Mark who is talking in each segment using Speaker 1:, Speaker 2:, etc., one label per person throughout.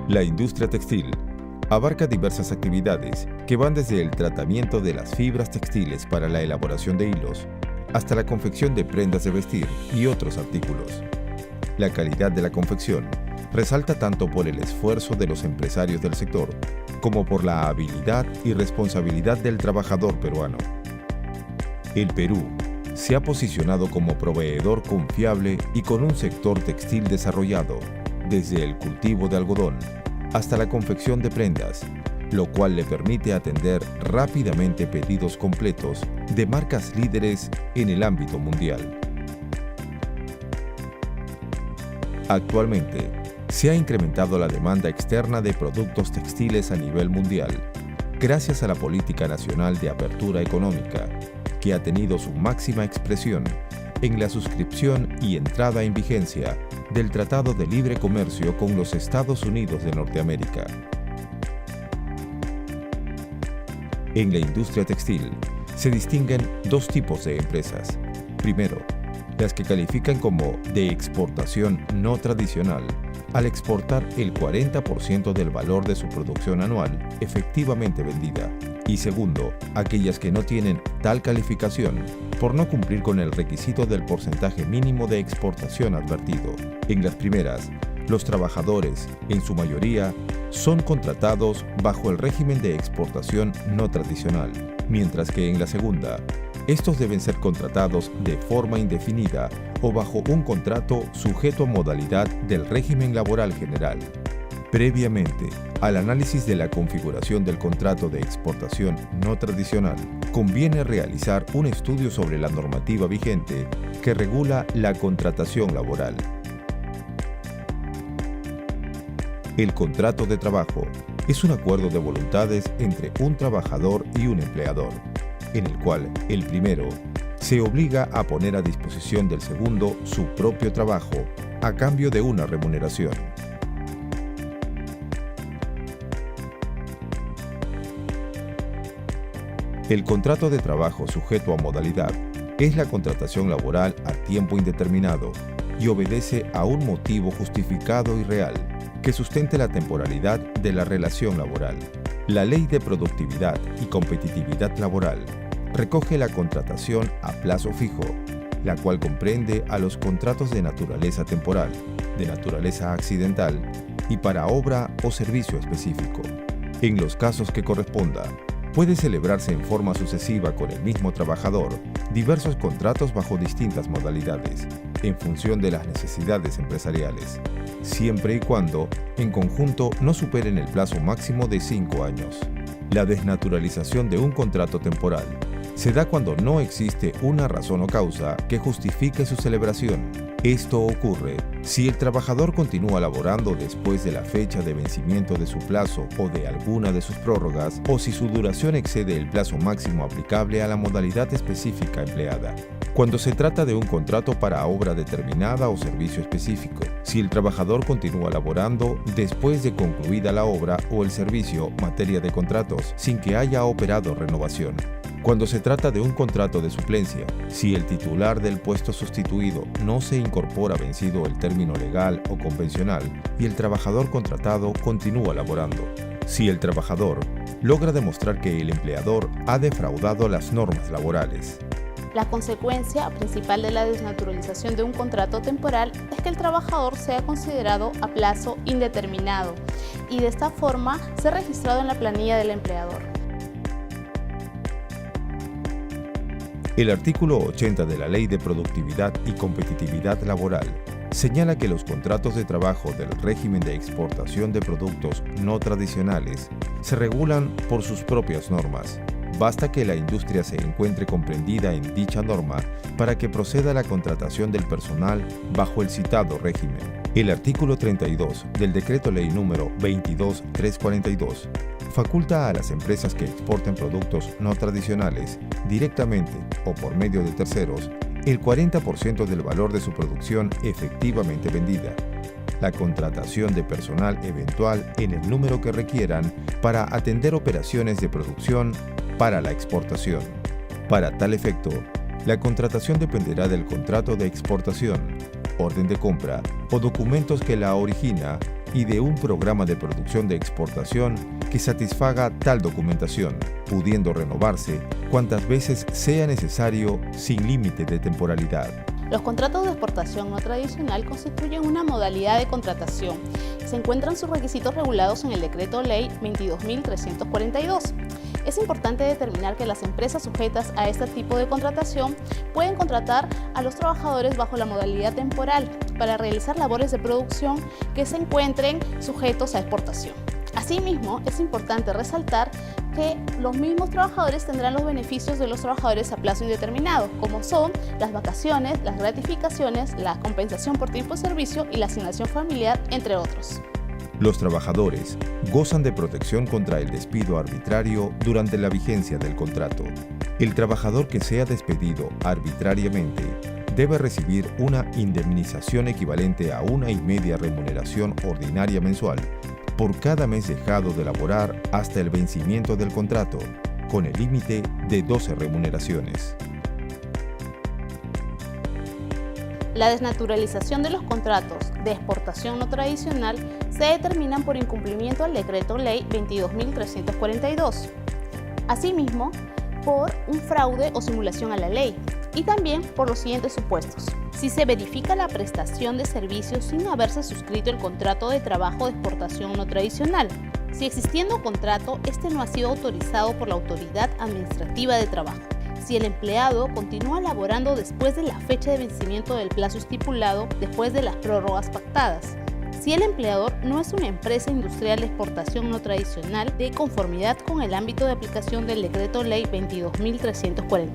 Speaker 1: La industria textil abarca diversas actividades que van desde el tratamiento de las fibras textiles para la elaboración de hilos hasta la confección de prendas de vestir y otros artículos. La calidad de la confección resalta tanto por el esfuerzo de los empresarios del sector como por la habilidad y responsabilidad del trabajador peruano. El Perú se ha posicionado como proveedor confiable y con un sector textil desarrollado, desde el cultivo de algodón hasta la confección de prendas, lo cual le permite atender rápidamente pedidos completos de marcas líderes en el ámbito mundial. Actualmente, se ha incrementado la demanda externa de productos textiles a nivel mundial, gracias a la Política Nacional de Apertura Económica, que ha tenido su máxima expresión en la suscripción y entrada en vigencia del Tratado de Libre Comercio con los Estados Unidos de Norteamérica. En la industria textil se distinguen dos tipos de empresas. Primero, las que califican como de exportación no tradicional, al exportar el 40% del valor de su producción anual efectivamente vendida. Y segundo, aquellas que no tienen tal calificación por no cumplir con el requisito del porcentaje mínimo de exportación advertido. En las primeras, los trabajadores, en su mayoría, son contratados bajo el régimen de exportación no tradicional, mientras que en la segunda, estos deben ser contratados de forma indefinida o bajo un contrato sujeto a modalidad del régimen laboral general. Previamente al análisis de la configuración del contrato de exportación no tradicional, conviene realizar un estudio sobre la normativa vigente que regula la contratación laboral. El contrato de trabajo es un acuerdo de voluntades entre un trabajador y un empleador, en el cual el primero se obliga a poner a disposición del segundo su propio trabajo a cambio de una remuneración. El contrato de trabajo sujeto a modalidad es la contratación laboral a tiempo indeterminado y obedece a un motivo justificado y real que sustente la temporalidad de la relación laboral. La Ley de Productividad y Competitividad Laboral recoge la contratación a plazo fijo, la cual comprende a los contratos de naturaleza temporal, de naturaleza accidental y para obra o servicio específico. En los casos que corresponda, puede celebrarse en forma sucesiva con el mismo trabajador diversos contratos bajo distintas modalidades, en función de las necesidades empresariales, siempre y cuando, en conjunto, no superen el plazo máximo de 5 años. La desnaturalización de un contrato temporal se da cuando no existe una razón o causa que justifique su celebración. Esto ocurre si el trabajador continúa laborando después de la fecha de vencimiento de su plazo o de alguna de sus prórrogas, o si su duración excede el plazo máximo aplicable a la modalidad específica empleada. Cuando se trata de un contrato para obra determinada o servicio específico, si el trabajador continúa laborando después de concluida la obra o el servicio materia de contratos sin que haya operado renovación. Cuando se trata de un contrato de suplencia, si el titular del puesto sustituido no se incorpora vencido el término legal o convencional y el trabajador contratado continúa laborando. Si el trabajador logra demostrar que el empleador ha defraudado las normas laborales.
Speaker 2: La consecuencia principal de la desnaturalización de un contrato temporal es que el trabajador sea considerado a plazo indeterminado y de esta forma ser registrado en la planilla del empleador.
Speaker 1: El artículo 80 de la Ley de Productividad y Competitividad Laboral señala que los contratos de trabajo del régimen de exportación de productos no tradicionales se regulan por sus propias normas. Basta que la industria se encuentre comprendida en dicha norma para que proceda la contratación del personal bajo el citado régimen. El artículo 32 del Decreto Ley número 22.342 faculta a las empresas que exporten productos no tradicionales directamente o por medio de terceros el 40% del valor de su producción efectivamente vendida, la contratación de personal eventual en el número que requieran para atender operaciones de producción para la exportación. Para tal efecto, la contratación dependerá del contrato de exportación, orden de compra o documentos que la origina y de un programa de producción de exportación que satisfaga tal documentación, pudiendo renovarse cuantas veces sea necesario sin límite de temporalidad.
Speaker 2: Los contratos de exportación no tradicional constituyen una modalidad de contratación. Se encuentran sus requisitos regulados en el Decreto Ley 22.342. Es importante determinar que las empresas sujetas a este tipo de contratación pueden contratar a los trabajadores bajo la modalidad temporal para realizar labores de producción que se encuentren sujetos a exportación. Asimismo, es importante resaltar que los mismos trabajadores tendrán los beneficios de los trabajadores a plazo indeterminado, como son las vacaciones, las gratificaciones, la compensación por tiempo de servicio y la asignación familiar, entre otros.
Speaker 1: Los trabajadores gozan de protección contra el despido arbitrario durante la vigencia del contrato. El trabajador que sea despedido arbitrariamente debe recibir una indemnización equivalente a 1,5 remuneración ordinaria mensual por cada mes dejado de laborar hasta el vencimiento del contrato, con el límite de 12 remuneraciones.
Speaker 2: La desnaturalización de los contratos de exportación no tradicional se determinan por incumplimiento al Decreto Ley 22.342. Asimismo, por un fraude o simulación a la ley, y también por los siguientes supuestos. Si se verifica la prestación de servicios sin haberse suscrito el contrato de trabajo de exportación no tradicional, si existiendo contrato, este no ha sido autorizado por la Autoridad Administrativa de Trabajo, si el empleado continúa laborando después de la fecha de vencimiento del plazo estipulado después de las prórrogas pactadas, si el empleador no es una empresa industrial de exportación no tradicional de conformidad con el ámbito de aplicación del Decreto Ley 22.342.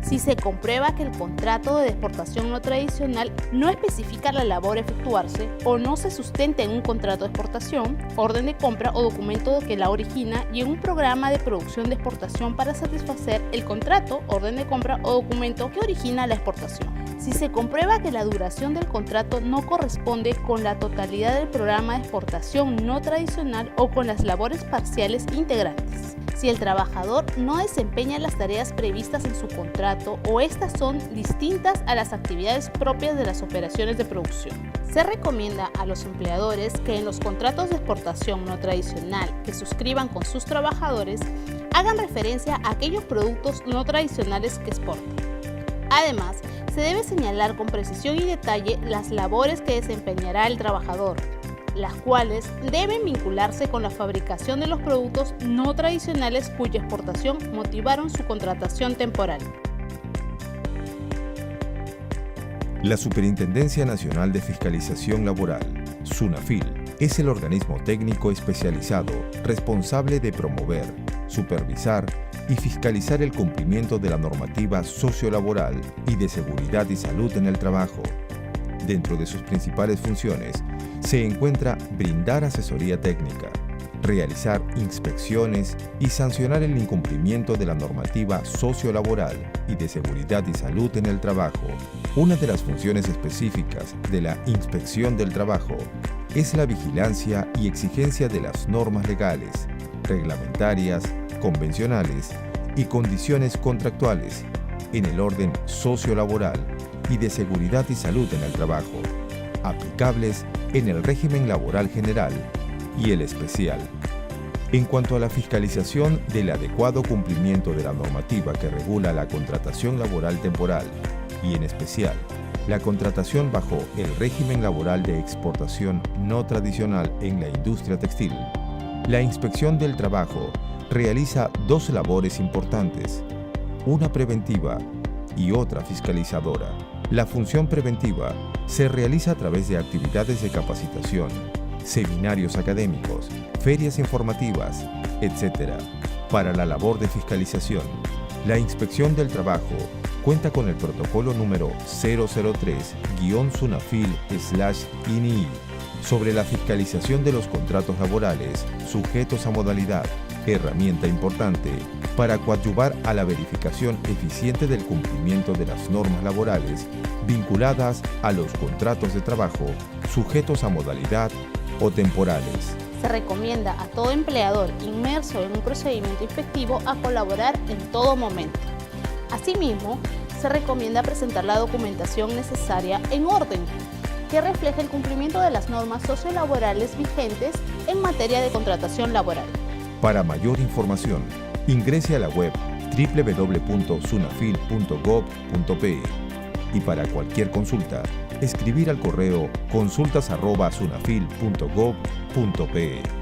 Speaker 2: Si se comprueba que el contrato de exportación no tradicional no especifica la labor a efectuarse o no se sustenta en un contrato de exportación, orden de compra o documento que la origina y en un programa de producción de exportación para satisfacer el contrato, orden de compra o documento que origina la exportación. Si se comprueba que la duración del contrato no corresponde con la totalidad del programa de exportación no tradicional o con las labores parciales integrantes. Si el trabajador no desempeña las tareas previstas en su contrato o estas son distintas a las actividades propias de las operaciones de producción. Se recomienda a los empleadores que en los contratos de exportación no tradicional que suscriban con sus trabajadores hagan referencia a aquellos productos no tradicionales que exportan. Además, se debe señalar con precisión y detalle las labores que desempeñará el trabajador, las cuales deben vincularse con la fabricación de los productos no tradicionales cuya exportación motivaron su contratación temporal.
Speaker 1: La Superintendencia Nacional de Fiscalización Laboral, SUNAFIL, es el organismo técnico especializado responsable de promover, supervisar y fiscalizar el cumplimiento de la normativa sociolaboral y de seguridad y salud en el trabajo. Dentro de sus principales funciones se encuentra brindar asesoría técnica, realizar inspecciones y sancionar el incumplimiento de la normativa sociolaboral y de seguridad y salud en el trabajo. Una de las funciones específicas de la inspección del trabajo es la vigilancia y exigencia de las normas legales, reglamentarias, convencionales y condiciones contractuales en el orden sociolaboral y de seguridad y salud en el trabajo, aplicables en el régimen laboral general y el especial. En cuanto a la fiscalización del adecuado cumplimiento de la normativa que regula la contratación laboral temporal y en especial la contratación bajo el régimen laboral de exportación no tradicional en la industria textil, la Inspección del Trabajo realiza dos labores importantes, una preventiva y otra fiscalizadora. La función preventiva se realiza a través de actividades de capacitación, seminarios académicos, ferias informativas, etc. Para la labor de fiscalización, la Inspección del Trabajo cuenta con el protocolo número 003-SUNAFIL/INI sobre la fiscalización de los contratos laborales sujetos a modalidad, herramienta importante para coadyuvar a la verificación eficiente del cumplimiento de las normas laborales vinculadas a los contratos de trabajo sujetos a modalidad o temporales.
Speaker 2: Se recomienda a todo empleador inmerso en un procedimiento inspectivo a colaborar en todo momento. Asimismo, se recomienda presentar la documentación necesaria en orden, que refleje el cumplimiento de las normas sociolaborales vigentes en materia de contratación laboral.
Speaker 1: Para mayor información, ingrese a la web www.sunafil.gov.pe y para cualquier consulta, escribir al correo consultas@sunafil.gov.pe.